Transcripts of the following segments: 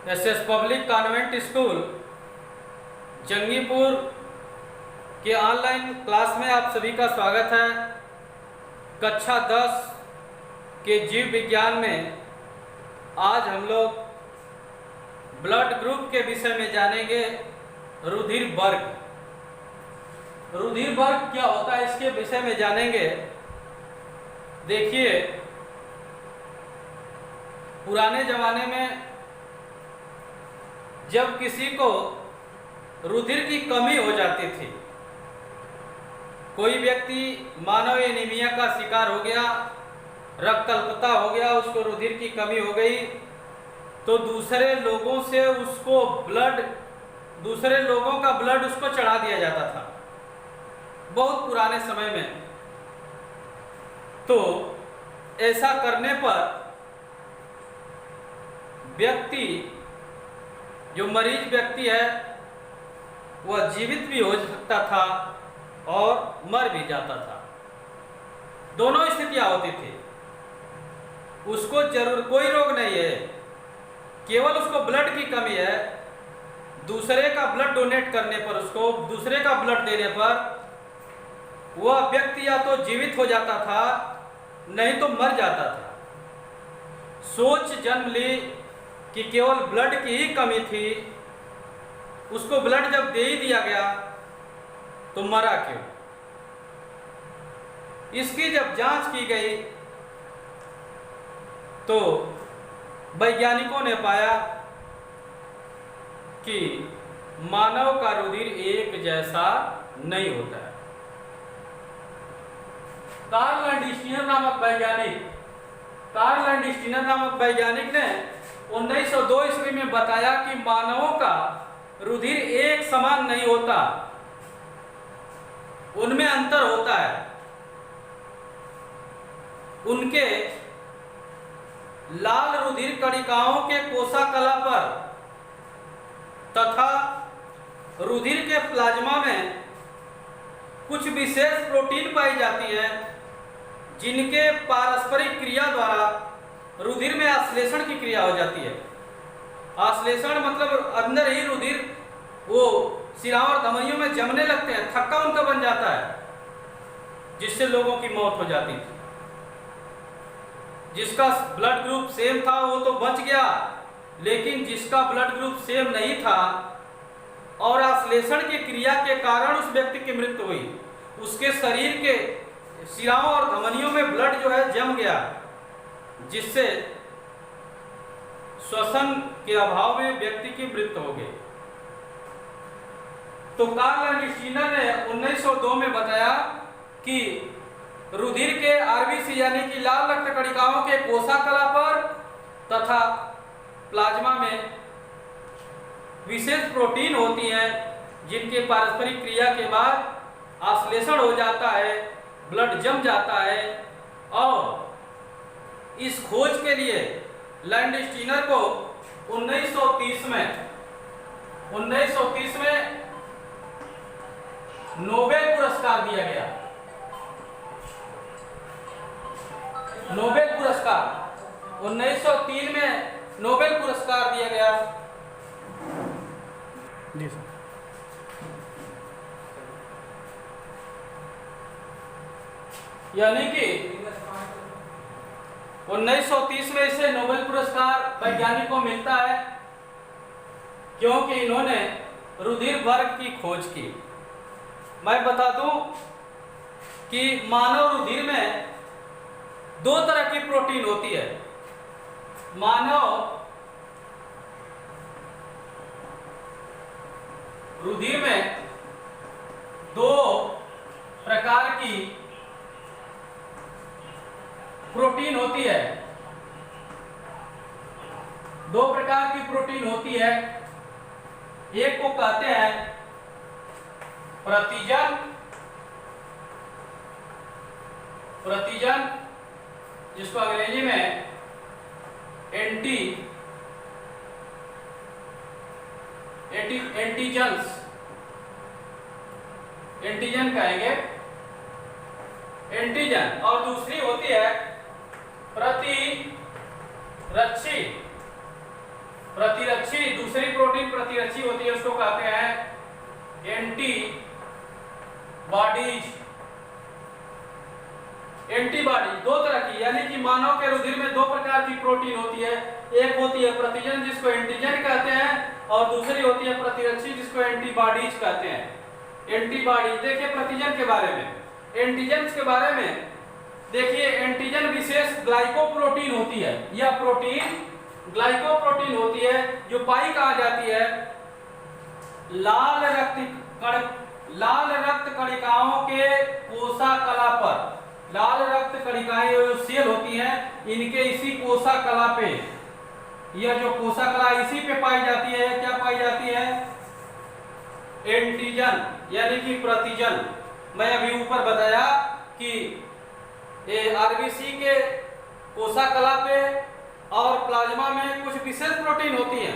SS public convent school Jangipur के online class में आप सभी का स्वागत है। कक्षा 10 के जीव विज्ञान में आज हम लोग ब्लड ग्रुप के विषय में जानेंगे। रुधिर वर्ग क्या होता है इसके विषय में जानेंगे। देखिए, पुराने जमाने में जब किसी को रुधिर की कमी हो जाती थी, कोई व्यक्ति मानव एनीमिया का शिकार हो गया, रक्त अल्पता हो गया, उसको रुधिर की कमी हो गई, तो दूसरे लोगों का ब्लड उसको चढ़ा दिया जाता था बहुत पुराने समय में। तो ऐसा करने पर व्यक्ति, जो मरीज व्यक्ति है, वह जीवित भी हो सकता था और मर भी जाता था। दोनों स्थितियां होती थी। उसको जरूर कोई रोग नहीं है, केवल उसको ब्लड की कमी है। दूसरे का ब्लड डोनेट करने पर, उसको दूसरे का ब्लड देने पर वह व्यक्ति या तो जीवित हो जाता था, नहीं तो मर जाता था। सोच जन्म ली कि केवल ब्लड की ही कमी थी, उसको ब्लड जब दे ही दिया गया तो मरा क्यों? इसकी जब जांच की गई तो वैज्ञानिकों ने पाया कि मानव का रुधिर एक जैसा नहीं होता है। कार्ल लैंडस्टीनर नामक वैज्ञानिक ने 1902 ईस्वी में बताया कि मानवों का रुधिर एक समान नहीं होता, उनमें अंतर होता है। उनके लाल रुधिर कणिकाओं के कोशाकला पर तथा रुधिर के प्लाज्मा में कुछ विशेष प्रोटीन पाई जाती है, जिनके पारस्परिक क्रिया द्वारा रुधिर में आश्लेषण की क्रिया हो जाती है। आश्लेषण मतलब अंदर ही रुधिर वो शिराओं और धमनियों में जमने लगते हैं, थक्का उनका बन जाता है, जिससे लोगों की मौत हो जाती थी। जिसका ब्लड ग्रुप सेम था वो तो बच गया, लेकिन जिसका ब्लड ग्रुप सेम नहीं था और आश्लेषण की क्रिया के कारण उस व्यक्ति की मृत्यु हुई, उसके शरीर के शिराओं और धमनियों में ब्लड जो है जम गया, जिससे श्वसन के अभाव में व्यक्ति की मृत्यु हो गई। तो कार्ल लैंडस्टीनर ने 1902 में बताया कि रुधिर के आरबीसी यानी कि लाल रक्त कणिकाओं के कोशाकला पर तथा प्लाज्मा में विशेष प्रोटीन होती हैं, जिनके पारस्परिक क्रिया के बाद आश्लेषण हो जाता है, ब्लड जम जाता है। और इस खोज के लिए लैंडस्टीनर को 1930 में नोबेल पुरस्कार दिया गया। नोबेल पुरस्कार 1903 में नोबेल पुरस्कार दिया गया। जी सर। यानी कि 1930 में इसे नोबेल पुरस्कार वैज्ञानिक को मिलता है, क्योंकि इन्होंने रुधिर वर्ग की खोज की। मैं बता दूं कि मानव रुधिर में दो तरह की प्रोटीन होती है। मानव रुधिर में दो प्रकार की प्रोटीन होती है। दो प्रकार की प्रोटीन होती है। एक को कहते हैं प्रतिजन, जिसको अंग्रेजी में एंटीजन कहेंगे, एंटीजन। और दूसरी होती है प्रतिरक्षी। प्रतिरक्षी, दूसरी प्रोटीन प्रतिरक्षी होती है, उसको कहते हैं एंटीबॉडीज। एंटीबॉडी दो तरह की, यानी कि मानव के रुधिर में दो प्रकार की प्रोटीन होती है। एक होती है प्रतिजन जिसको एंटीजन कहते हैं, और दूसरी होती है प्रतिरक्षी जिसको एंटीबॉडीज कहते हैं। एंटीबॉडी देखिए प्रतिजन के बारे में, एंटीजन के बारे में देखिए। एंटीजन विशेष ग्लाइकोप्रोटीन होती है, यह प्रोटीन ग्लाइकोप्रोटीन होती है जो पाई कहाँ जाती है, लाल रक्त कणिकाओं के कोशिका पर। लाल रक्त कणिकाएं जो सेल होती हैं, इनके इसी कोशिका पे, यह जो कोशिका इसी पे पाई जाती है। क्या पाई जाती है? एंटीजन यानी कि प्रतिजन। मैं अभी ऊपर बताया कि आरबीसी के कोशिका पे और प्लाज्मा में कुछ विशेष प्रोटीन होती है,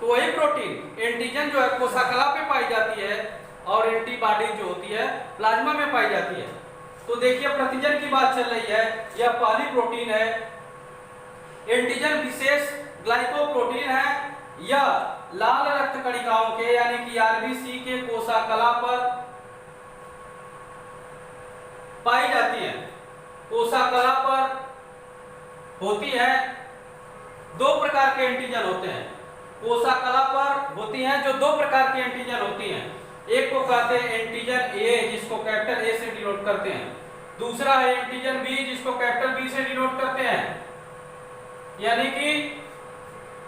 तो वही प्रोटीन एंटीजन जो है कोशिका पे पाई जाती है, और एंटीबॉडी जो होती है प्लाज्मा में पाई जाती है। तो देखिए प्रतिजन की बात चल रही है, यह पहली प्रोटीन है। एंटीजन विशेष ग्लाइकोप्रोटीन है, यह लाल रक्त कणिकाओं के यानी कि आरबीसी के कोशिका पर पाई जाती है। कोशिका पर होती है, दो प्रकार के एंटीजन होते हैं। कोशिका पर होती हैं जो दो प्रकार के एंटीजन होती हैं। एक को कहते हैं एंटीजन ए, जिसको कैपिटल ए से डिनोट करते हैं। दूसरा है एंटीजन बी, जिसको कैपिटल बी से डिनोट करते हैं। यानी कि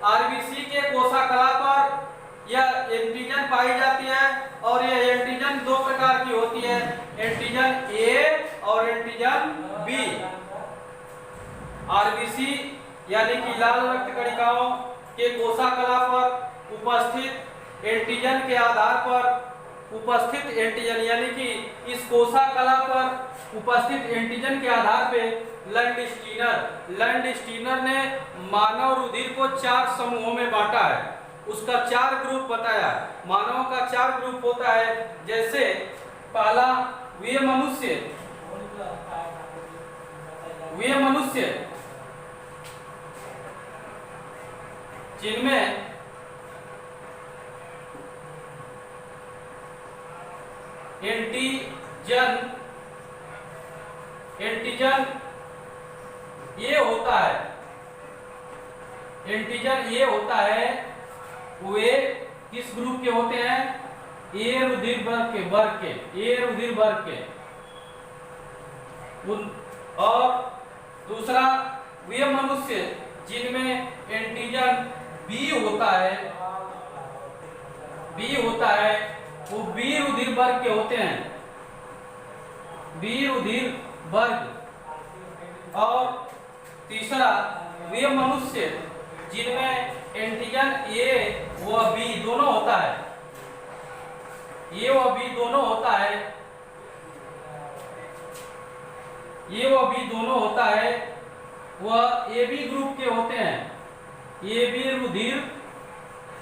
आरबीसी के कोशिका पर यह एंटीजन पाई जाती है, और यह एंटीजन दो प्रकार की होती है, एंटीजन ए और एंटीजन बी। आरबीसी यानी कि लाल रक्त कणिकाओं के कोशिका पर उपस्थित एंटीजन के आधार पर उपस्थित एंटीजन, यानी कि इस कोशिका पर उपस्थित एंटीजन के आधार पे लैंडस्टीनर ने मानव रुधिर को 4 समूहों में बांटा है। उसका 4 ग्रुप बताया। मानव का 4 ग्रुप होता है। जैसे पहला वे मनुष्य जिनमें एंटीजन ये होता है, वे किस ग्रुप के होते हैं? ए रुधिर वर्ग के। और दूसरा वे मनुष्य जिनमें एंटीजन बी होता है, वो बी रुधिर वर्ग के होते हैं, बी रुधिर वर्ग। और तीसरा वे मनुष्य जिनमें एंटीजन ए व बी दोनों होता है, ये व बी दोनों होता है, वह ए बी ग्रुप के होते हैं, ए बी रुधिर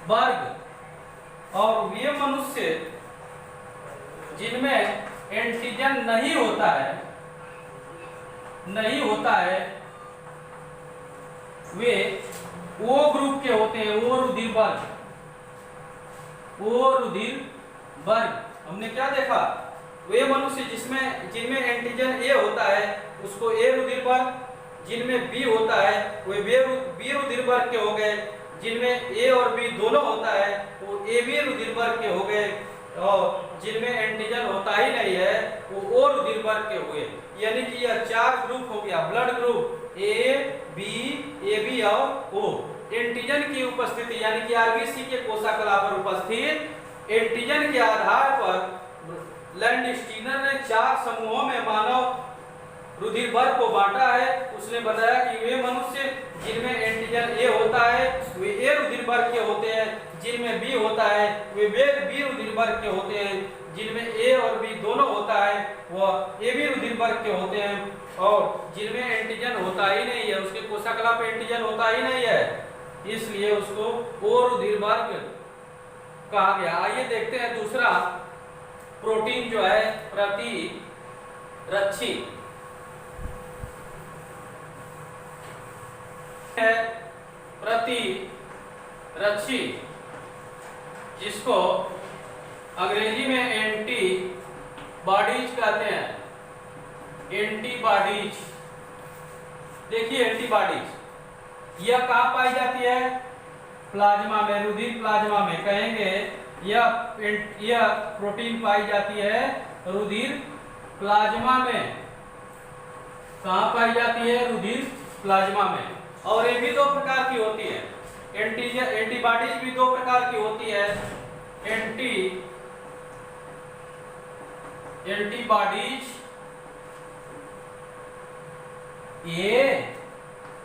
वर्ग। और वे मनुष्य जिनमें एंटीजन नहीं होता है, वे ओ ग्रुप के होते हैं, ओ रुधिर वर्ग। हमने क्या देखा? वे मनुष्य जिनमें एंटीजन ए होता है उसको ए रुधिर वर्ग, जिनमें बी होता है वे बी रुधिर वर्ग के हो गए, जिनमें ए और बी दोनों होता है वो ए बी रुधिर वर्ग के हो गए, और जिनमें एंटीजन होता ही नहीं है वो ओ रुधिर वर्ग के हुए। यानी कि यह 4 ग्रुप हो गया, ब्लड ग्रुप ए बी और ओ। एंटीजन की उपस्थिति यानी कि आरबीसी के कोशिका पर उपस्थित एंटीजन के आधार पर लैंडस्टीनर ने 4 समूहों में मानव रुधिर वर्ग को बांटा है। उसने बताया कि वे मनुष्य जिनमें एंटीजन ए होता है वे ए रुधिर वर्ग के होते हैं, जिनमें बी होता है वे बी रुधिर वर्ग के होते हैं, जिनमें ए और बी दोनों होता है वह ए बी रुधिर वर्ग के होते हैं, और जिनमें एंटीजन होता ही नहीं है, उसके कोशिका पे एंटीजन होता ही नहीं है, इसलिए उसको ओ रुधिर वर्ग कहा गया। आइए देखते हैं दूसरा प्रोटीन जो है प्रतिरक्षी है। रच्छी, जिसको अंग्रेजी में एंटीबॉडीज कहते हैं। एंटीबॉडीज, देखिए एंटीबॉडीज यह कहाँ पाई जाती है? प्लाज्मा में, रुधिर प्लाज्मा में। कहेंगे यह प्रोटीन पाई जाती है रुधिर प्लाज्मा में। कहाँ पाई जाती है? रुधिर प्लाज्मा में। और ये भी दो प्रकार की होती है, एंटीबॉडीज भी दो प्रकार की होती है। एंटीबॉडीज ए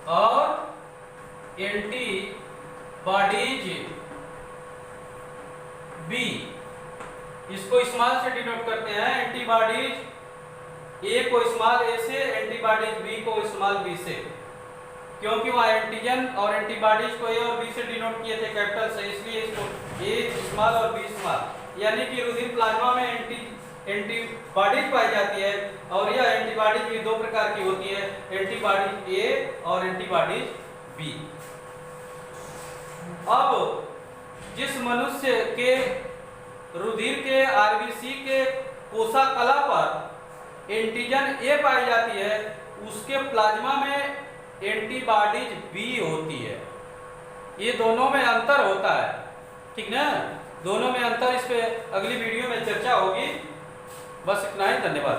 और एंटीबॉडीज बी। इसको स्मॉल से डिनोट करते हैं। एंटीबॉडीज ए को स्मॉल ए से, एंटीबॉडीज बी को स्मॉल बी से, क्योंकि वहाँ एंटीजन और एंटीबॉडीज को ए और बी से डिनोट किए थे कैपिटल से, इसलिए इसको ए स्मॉल और बी स्मॉल। यानी कि रुधिर प्लाज्मा में एंटीबॉडीज पाई जाती है, और यह एंटीबॉडीज भी दो प्रकार की होती है, एंटीबॉडीज ए और एंटीबॉडीज बी। अब जिस मनुष्य के रुधिर के आरबीसी के कोशिका कला पर एंटीजन ए पाई जाती है, उसके प्लाज्मा में एंटीबॉडीज बी होती है। ये दोनों में अंतर होता है, ठीक ना? दोनों में अंतर, इस पे अगली वीडियो में चर्चा होगी। बस इतना ही, धन्यवाद।